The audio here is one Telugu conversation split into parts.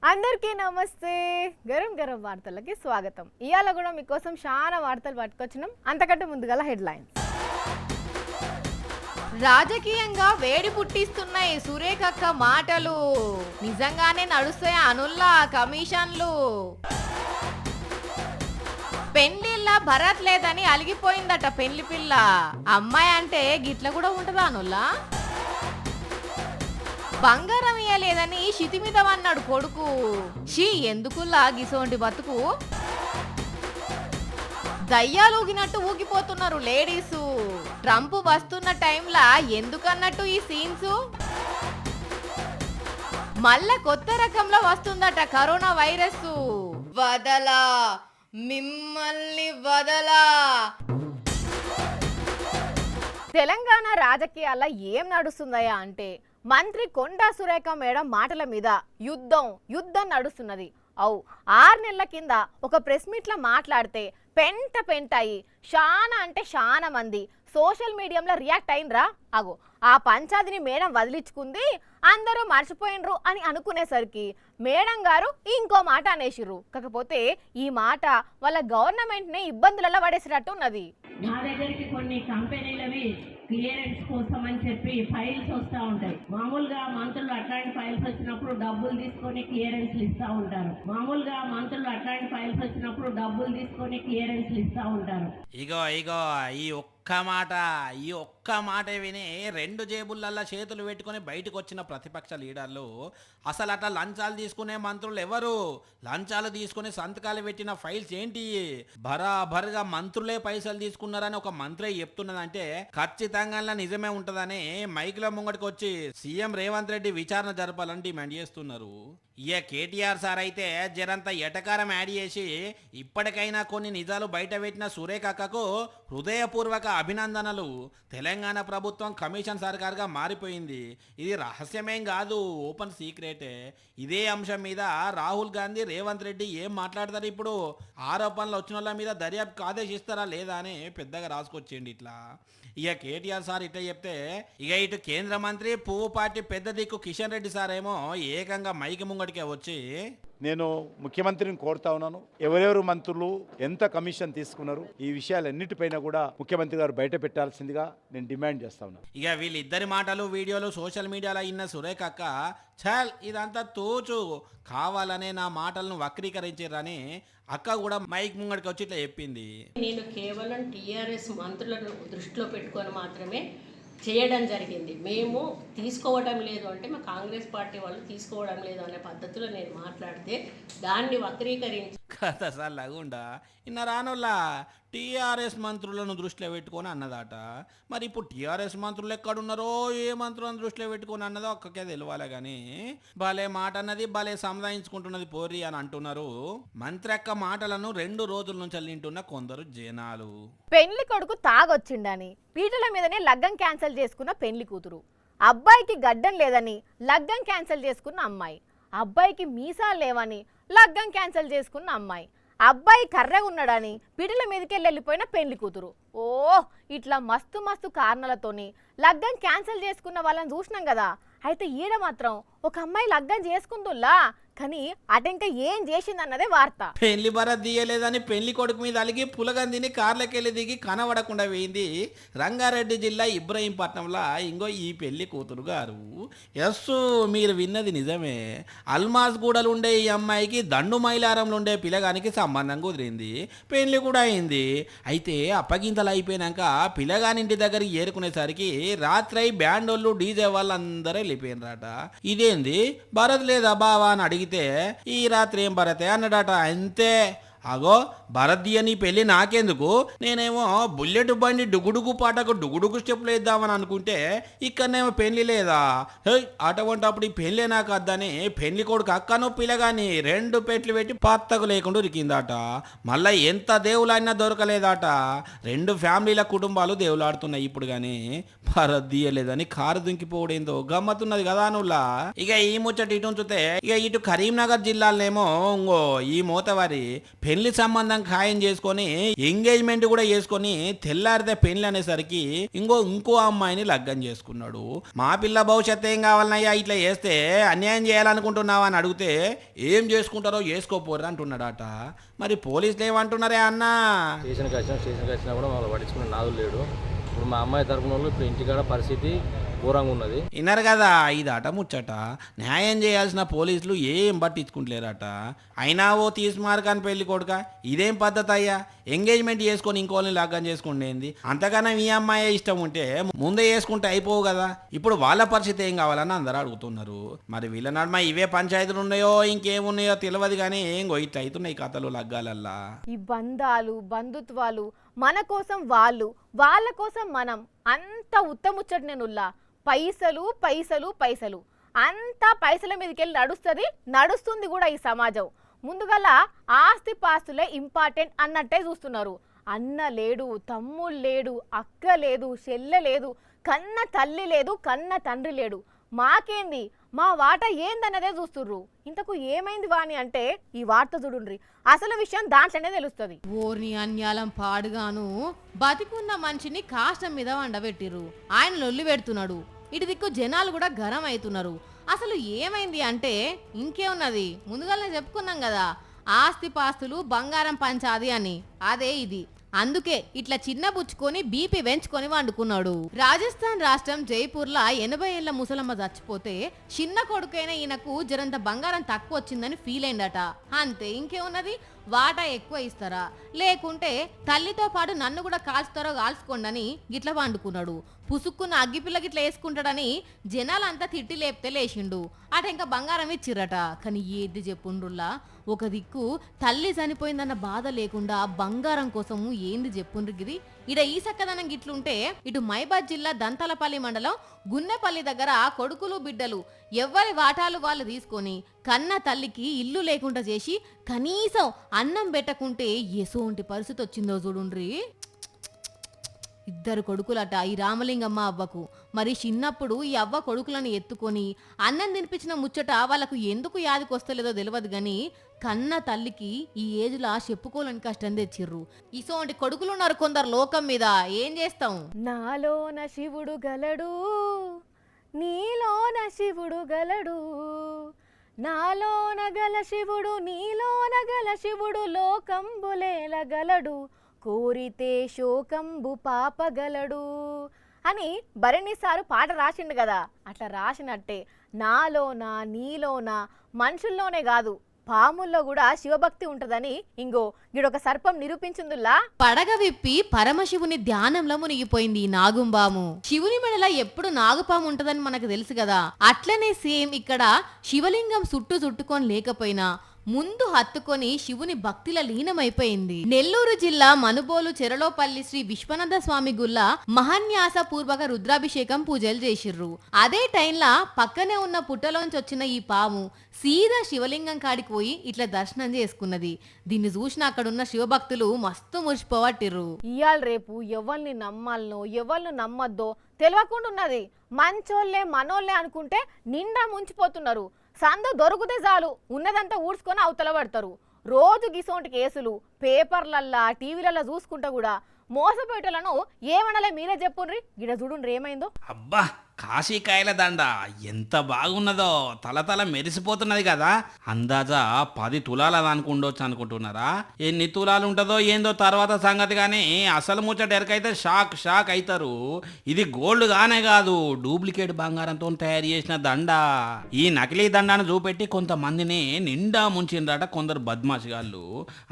అందరికీ నమస్తే. గరం గరం వార్తలకి స్వాగతం. ఇయాల కూడా మీకోసం చాలా వార్తలు పట్టుకొచ్చినాం. అంతకంటే ముందుగా హెడ్లైన్స్. రాజకీయంగా వేడి పుట్టిస్తున్నాయి సురేఖక్క మాటలు. నిజంగానే నడుస్తాయి అనుల్లా కమిషన్లు. పెళ్లిళ్ళ భరత్ లేదని అలిగిపోయిందట పెళ్లి పిల్ల. అమ్మాయి అంటే గిట్ల కూడా ఉంటదా అనుల్లా? బంగారం ఇయ్యలేదని శితి మీద అన్నాడు కొడుకు. షీ ఎందుకులా గిసోంటి బతుకు. దయ్యాలు ఊగినట్టు ఊగిపోతున్నారు లేడీసు. ట్రంప్ వస్తున్న టైంలా ఎందుకన్నట్టు ఈ సీన్స్. మళ్ళా కొత్త రకంలో వస్తుందట కరోనా వైరస్. వదలా మిమ్మల్ని వదలా. తెలంగాణ రాజకీయాల్లో ఏం నడుస్తుందయా అంటే మంత్రి కొండా సురేఖ మేడం మాటల మీద యుద్ధం నడుస్తున్నది. 6 నెలల కింద ఒక ప్రెస్ మీట్లో మాట్లాడితే పెంట అయ్యి చాలా మంది సోషల్ మీడియాలో రియాక్ట్ అయినరా. ఆ పంచాదిని మేడం వదిలించుకుంది, అందరూ మర్చిపోయినరు అని అనుకునేసరికి మేడం గారు ఇంకో మాట అనేసిర్రు. కాకపోతే ఈ మాట వాళ్ళ గవర్నమెంట్ని ఇబ్బందులలో పడేసినట్టు ఉన్నది. మా దగ్గరికి కొన్ని కంపెనీలవి క్లియరెన్స్ కోసం అని చెప్పి ఫైల్స్ వస్తూ ఉంటాయి. మామూలుగా మంత్రులు అట్లాంటి ఫైల్స్ వచ్చినప్పుడు డబ్బులు తీసుకొని క్లియరెన్స్లు ఇస్తూ ఉంటారు. ఇగో ఈ ఒక్క మాట విని 2 జేబులల్లా చేతులు పెట్టుకుని బయటకు వచ్చిన ప్రతిపక్ష లీడర్లు అసలు అట్లా లంచాలు తీసుకునే మంత్రులు ఎవరు? లంచాలు తీసుకుని సంతకాలు పెట్టిన ఫైల్స్ ఏంటి? బరాబర్గా మంత్రులే పైసలు తీసుకున్నారని ఒక మంత్రి చెప్తున్నదంటే ఖచ్చితంగా నిజమే ఉంటుందని మైక్లో ముంగడికి వచ్చి సీఎం రేవంత్ రెడ్డి విచారణ జరపాలని డిమాండ్ చేస్తున్నారు. కేటీఆర్ సార్ అయితే జరంత ఎటకారం యాడ్ చేసి ఇప్పటికైనా కొన్ని నిజాలు బయట పెట్టిన సురేఖకు హృదయపూర్వక అభినందనలు. తెలంగాణ ప్రభుత్వం కమిషన్ సర్కార్గా మారిపోయింది. ఇది రహస్యమేం కాదు, ఓపెన్ సీక్రెటే. ఇదే అంశం మీద రాహుల్ గాంధీ రేవంత్ రెడ్డి ఏం మాట్లాడతారు? ఇప్పుడు ఆరోపణలు వచ్చిన వాళ్ళ మీద దర్యాప్తు ఆదేశిస్తారా లేదా అని పెద్దగా రాసుకొచ్చేయండి. ఇట్లా కేటీఆర్ సార్ ఇట్లా చెప్తే ఇటు కేంద్ర మంత్రి పువ్వు పార్టీ పెద్ద దిక్కు కిషన్ రెడ్డి సార్ ఏమో ఏకంగా మైకి ముంగడికే వచ్చి నేను ముఖ్యమంత్రిని కోరుతా ఉన్నాను, ఎవరెవరు మంత్రులు ఎంత కమిషన్ తీసుకున్నారు ఈ విషయాలన్నిటిపైన కూడా ముఖ్యమంత్రి గారు బయట పెట్టాల్సిందిగా నేను డిమాండ్ చేస్తా ఉన్నాను. వీళ్ళిద్దరి మాటలు వీడియోలు సోషల్ మీడియాలో ఇన్న సురేఖ అక్క చల్ ఇదంతా తోచు కావాలనే నా మాటలను వక్రీకరించారని అక్క కూడా మైక్ ముంగడికి వచ్చి ఇట్లా చెప్పింది. నేను కేవలం టీఆర్ఎస్ మంత్రులను దృష్టిలో పెట్టుకొని మాత్రమే చేయడం జరిగింది. మేము తీసుకోవడం లేదు అంటే మా కాంగ్రెస్ పార్టీ వాళ్ళు తీసుకోవడం లేదు అనే పద్ధతిలో నేను మాట్లాడితే దాన్ని వక్రీకరించి కథ సల్లగుండా ఇన్న రానోళ్ళ టీఆర్ఎస్ మంత్రులను దృష్టిలో పెట్టుకొని అన్నదాట. మరి ఇప్పుడు టీఆర్ఎస్ మంత్రులు ఎక్కడున్నారో ఏ మంత్రులను దృష్టిలో పెట్టుకొని అన్నదో ఒక్కకే తెలియాలి. కానీ భలే మాట అన్నది భలే సంధాయించుకుంటున్నది పోరి అని అంటున్నారు. మంత్రి అక్క మాటలను 2 రోజుల నుంచి వింటున్న కొందరు జనాలు. పెళ్లి కొడుకు తాగొచ్చిండని పీటల మీదనే లగ్గం క్యాన్సిల్ చేసుకున్న పెళ్లి కూతురు. అబ్బాయికి గడ్డం లేదని లగ్గం క్యాన్సిల్ చేసుకున్న అమ్మాయి. అబ్బాయికి మీసాలు లేవని లగ్గం క్యాన్సిల్ చేసుకున్న అమ్మాయి. అబ్బాయి కర్రె ఉన్నాడని పిడిల మీదకి వెళ్ళిపోయిన పెళ్లి కూతురు. ఇట్లా మస్తు కారణాలతోని లగ్గం క్యాన్సిల్ చేసుకున్న వాళ్ళని చూసినాం కదా. అయితే ఈడ మాత్రం ఒక అమ్మాయి లగ్గం చేసుకుందుల్లా, కానీ అటెంక ఏం చేసిందన్నదే వార్త. పెళ్లి భరత్ దియలేదని పెళ్లి కొడుకు మీద అలిగి పులగందిని కార్లకెళ్ళి దిగి కనబడకుండా వేయింది రంగారెడ్డి జిల్లా ఇబ్రహీంపట్నంలో ఇంకో ఈ పెళ్లి కూతురు గారు. మీరు విన్నది నిజమే. అల్మాజ్ గూడలు ఉండే ఈ అమ్మాయికి దండు మైలారంలో ఉండే పిల్లగానికి సంబంధం కుదిరింది, పెళ్లి కూడా అయింది. అయితే అప్పగింతలు అయిపోయినాక పిల్లగానింటి దగ్గరికి ఏరుకునేసరికి రాత్రి బ్యాండోళ్ళు డీజే వాళ్ళందరూ వెళ్ళిపోయినరాట. ఇదేంది భరత్ లేదా బావా అని అడిగితే ఈ రాత్రి ఏం భరతే అన్నాడట. అంతే, అగో భరత్ నీ పెళ్ళి నాకెందుకు, నేనేమో బుల్లెట్ బండి డుగుడుగు పాటకు డుగుడుగు స్టెప్లు వేద్దామని అనుకుంటే ఇక్కడనేమో పెళ్లి లేదా. అటువంటిప్పుడు ఈ పెళ్ళే నాకు వద్దని పెళ్లి కొడుకు అక్కను పిల్లగాని 2 పెట్లు పెట్టి పత్తకు లేకుండా ఉరికిందట. మళ్ళీ ఎంత దేవులాడినా దొరకలేదట. 2 ఫ్యామిలీల కుటుంబాలు దేవులాడుతున్నాయి ఇప్పుడు. కానీ భరత్ దియలేదని కారు దుంకిపోవడంతో గమ్మతున్నది కదా నువ్వులా. ఈ ముచ్చట ఇటు ఉంచితే ఇటు కరీంనగర్ జిల్లాలోనేమో ఇంగో ఈ మోతవారి పెళ్లి సంబంధం ఖాయం చేసుకొని ఎంగేజ్మెంట్ కూడా చేసుకొని తెల్లారితే పెళ్లి అనేసరికి ఇంకో అమ్మాయిని లగ్గం చేసుకున్నాడు. మా పిల్ల భవిష్యత్తు ఏం కావాలన్నయ్యా, ఇట్లా చేస్తే అన్యాయం చేయాలనుకుంటున్నావా అని అడిగితే ఏం చేసుకుంటారో చేసుకోపోరు అంటున్నాడట. మరి పోలీసులు ఏమంటున్నారే అన్న? స్టేషన్కి వచ్చినా కూడా మమ్మల్ని పట్టించుకునే నాదులు లేడు. ఇప్పుడు మా అమ్మాయి తరపున వాళ్ళు ఇప్పుడు ఇంటికాడ పరిస్థితి ఘోరంగా ఉన్నది. విన్నారు కదా, ఇదట ముచ్చట. న్యాయం చేయాల్సిన పోలీసులు ఏం పట్టించుకుంటలేరట. అయినా ఓ తీసుమార్కాని పెళ్లి కొడుక, ఇదేం పద్ధతి అయ్యా? ఎంగేజ్మెంట్ చేసుకొని ఇంకోని లగ్గం చేసుకుంటేంది? అంతకన్నా మీ అమ్మాయి ఇష్టం ఉంటే ముందే చేసుకుంటే అయిపోవు కదా. ఇప్పుడు వాళ్ళ పరిస్థితి ఏం కావాలని అందరూ అడుగుతున్నారు. మరి వీళ్ళ నడుమ ఇవే పంచాయతీలు ఉన్నాయో ఇంకేమున్నాయో తెలియదు కానీ ఏంగో ఇట్లా అవుతున్నాయి కథలు లగ్గాలల్లా. ఈ బంధాలు బంధుత్వాలు, మన కోసం వాళ్ళు, వాళ్ళ కోసం మనం, అంత ఉత్తముచ్చట నేనుల్లా. పైసలు పైసలు పైసలు, అంతా పైసల మీదకి వెళ్ళి నడుస్తుంది కూడా ఈ సమాజం. ముందుగల ఆస్తి పాస్తులే ఇంపార్టెంట్ అన్నట్టే చూస్తున్నారు. అన్న లేడు, తమ్ముడు లేడు, అక్క లేదు, చెల్లె లేదు, కన్న తల్లి లేదు, కన్న తండ్రి లేడు. మాకేంది, మా వాట ఏందన్నదే చూస్తుర్రు. ఇంతకు ఏమైంది వాని అంటే ఈ వార్త చూడుండ్రి, అసలు విషయం దాంట్లోనే తెలుస్తుంది. ఓర్ని అన్యాలం పాడుగాను బతికున్న మనిషిని కాష్టం మీద వండబెట్టిర్రు. ఆయన లొల్లి పెడుతున్నాడు, ఇటు దిక్కు జనాలు కూడా గరం అవుతున్నారు. అసలు ఏమైంది అంటే ఇంకేమున్నది, ముందుగానే చెప్పుకున్నాం కదా, ఆస్తి పాస్తులు బంగారం పంచాది అని. అదే ఇది. అందుకే ఇట్లా చిన్న బుచ్చుకొని బీపీ పెంచుకొని వండుకున్నాడు. రాజస్థాన్ రాష్ట్రం జైపూర్లా 80 ఏళ్ల ముసలమ్మ చచ్చిపోతే చిన్న కొడుకైన ఈయనకు జరంత బంగారం తక్కువ వచ్చిందని ఫీల్ అయిందట. అంతే, ఇంకేమున్నది, వాటా ఎక్కువ ఇస్తారా లేకుంటే తల్లితో పాటు నన్ను కూడా కాల్చుతారో కాల్చుకోండని గిట్లా వండుకున్నాడు. పుసుక్కున్న అగ్గిపిల్ల గిట్లా వేసుకుంటాడని జనాలంతా తిట్టి లేపితే లేచిండు. అట ఇంకా బంగారం ఇచ్చిరట. కానీ ఏది చెప్పుండ్రుల్లా, ఒక దిక్కు తల్లి చనిపోయిందన్న బాధ లేకుండా బంగారం కోసము ఏంది చెప్పుండ్రు గిది. ఇడ ఈ సక్కదనం గిట్లుంటే ఇటు మైబాద్ జిల్లా దంతాలపల్లి మండలం గున్నెపల్లి దగ్గర కొడుకులు బిడ్డలు ఎవ్వరి వాటాలు వాళ్ళు తీసుకొని కన్న తల్లికి ఇల్లు లేకుండా చేసి కనీసం అన్నం పెట్టకుంటే ఎసోంటి పరిస్థితి వచ్చిందో చూడుండ్రి. ఇద్దరు కొడుకులట ఈ రామలింగమ్మ అవ్వకు. మరి చిన్నప్పుడు ఈ అవ్వ కొడుకులను ఎత్తుకొని అన్నం తినిపించిన ముచ్చట వాళ్ళకు ఎందుకు యాదికొస్తలేదో తెలియదు గాని కన్న తల్లికి ఈ ఏజ్లా చెప్పుకోలేని కష్టం తెచ్చిర్రు. ఇసోంటి కొడుకులున్నారు కొందరు లోకం మీద. ఏం చేస్తాం? నాలోన శివుడు గలడు, నీలోన శివుడు గలడు, నాలోన గల శివుడు నీలోన గల శివుడు, లోకంబులేల గలడు, కోరితే శోకంబు పాపగలడు అని భరణి సారు పాట రాసిండు కదా. అట్లా రాసినట్టే నాలోన నీలోన మనుషుల్లోనే కాదు పాముల్లో కూడా శివభక్తి ఉంటదని ఇంగో గిడొక సర్పం నిరూపించిందుల్లా. పడగ విప్పి పరమశివుని ధ్యానంలో మునిగిపోయింది ఈ నాగుంబాము. శివుని మెడల ఎప్పుడు నాగుపాము ఉంటదని మనకు తెలుసు కదా. అట్లనే సేమ్ ఇక్కడ శివలింగం చుట్టుకొని లేకపోయినా ముందు హత్తుకొని శివుని భక్తిల లీనమైపోయింది. నెల్లూరు జిల్లా మనుబోలు చెరలోపల్లి శ్రీ విశ్వనాథ స్వామి గుల్ల మహాన్యాస పూర్వక రుద్రాభిషేకం పూజలు చేసిర్రు. అదే టైంలా పక్కనే ఉన్న పుట్టలోంచి వచ్చిన ఈ పాము సీదా శివలింగం కాడికి పోయి ఇట్లా దర్శనం చేసుకున్నది. దీన్ని చూసిన అక్కడున్న శివభక్తులు మస్తు మురిసిపోవట్టిర్రు. ఇయాల రేపు ఎవరిని నమ్మాలనో ఎవరిని నమ్మద్దో తెలియకుండా ఉన్నది. మంచోళ్ళే మనోళ్ళే అనుకుంటే నిండా ముంచిపోతున్నారు. సందు దొరికితే చాలు ఉన్నదంతా ఊడ్చుకొని అవతల పడతారు. రోజు గిసోంటి కేసులు పేపర్లల్లా టీవీలల్లా చూసుకుంటా కూడా మోసపోయేటోళ్ళను ఏమనలే మీరే చెప్పుండ్రి. గిడ చూడుండ్రి ఏమైందో. అబ్బా, కాశీకాయల దండ ఎంత బాగున్నదో, తలతల మెరిసిపోతున్నది కదా. అందాజా 10 తులాలు అనుకుండొచ్చు అనుకుంటున్నారా? ఎన్ని తులాలు ఉంటుందో ఏందో తర్వాత సంగతి. కానీ అసలు ముచ్చట ఎరకైతే షాక్ అవుతారు. ఇది గోల్డ్ గానే కాదు, డూప్లికేట్ బంగారంతో తయారు చేసిన దండ. ఈ నకిలీ దండాను చూపెట్టి కొంతమందిని నిండా ముంచిండ్రట కొందరు బద్మాషిగాళ్ళు.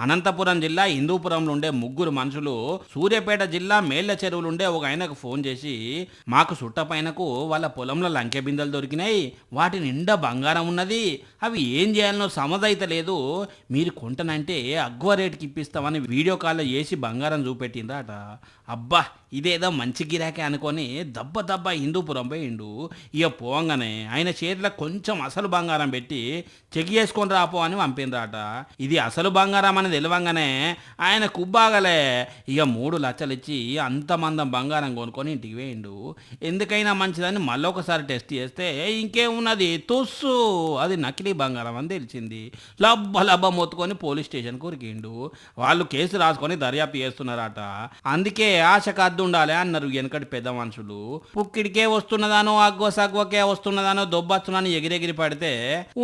అనంతపురం జిల్లా హిందూపురంలో ఉండే 3 మనుషులు సూర్యాపేట జిల్లా మేళ్ల చెరువులుండే ఒక ఆయనకు ఫోన్ చేసి, మాకు సుట్టపైనకు వాళ్ళ పొలంలో లంకె బిందెలు దొరికినాయి, వాటి నిండా బంగారం ఉన్నది, అవి ఏం చేయాలనో సమజైతే లేదు, మీరు కొంటనంటే అగ్వ రేటుకి ఇప్పిస్తామని వీడియో కాల్లో చేసి బంగారం చూపెట్టిందట. అబ్బా, ఇదేదో మంచి గిరాకే అనుకొని దబ్బ హిందూపురం పోయిండు. ఇక పోవంగానే ఆయన చేతిలో కొంచెం అసలు బంగారం పెట్టి చెక్ చేసుకొని రాపో అని పంపిండ్రాట. ఇది అసలు బంగారం అని తెలియంగానే ఆయన కుబ్బాగలే. ఇక 3 లక్షలు ఇచ్చి అంతమందం బంగారం కొనుక్కొని ఇంటికి వేయండు. ఎందుకైనా మంచిది మంచిదని మళ్ళీ ఒకసారి టెస్ట్ చేస్తే ఇంకేమున్నది తుస్సు అది నకిలీ బంగారం అని తెలిసింది. లబ్బ మొత్తుకొని పోలీస్ స్టేషన్కి ఉరికిండు. వాళ్ళు కేసు రాసుకొని దర్యాప్తు చేస్తున్నారట. అందుకే ఆశకు అద్దు ఉండాలి అన్నారు వెనకటి పెద్ద మనుషులు. పుక్కిడికే వస్తున్నదానో అగ్గో సగ్వకే వస్తున్నదానో దొబ్బచ్చునని ఎగిరెగిరి పడితే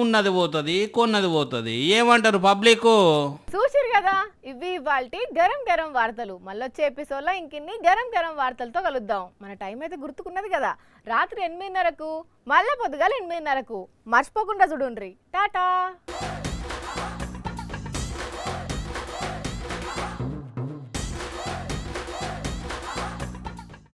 ఉన్నది పోతుంది, కొన్నది పోతుంది. ఏమంటారు పబ్లిక్? చూసిరు కదా, ఇవి ఇవాల్టి గరం గరం వార్తలు. మళ్ళొచ్చే ఎపిసోడ్లో ఇంకిన్ని గరం గరం వార్తలతో కలుద్దాం. మన టైం అయితే గుర్తుకున్నది కదా, రాత్రి 8:30కు, మళ్ళీ పొద్దుగాల 8:30కు. మర్చిపోకుండా చూడుండ్రి. టాటా.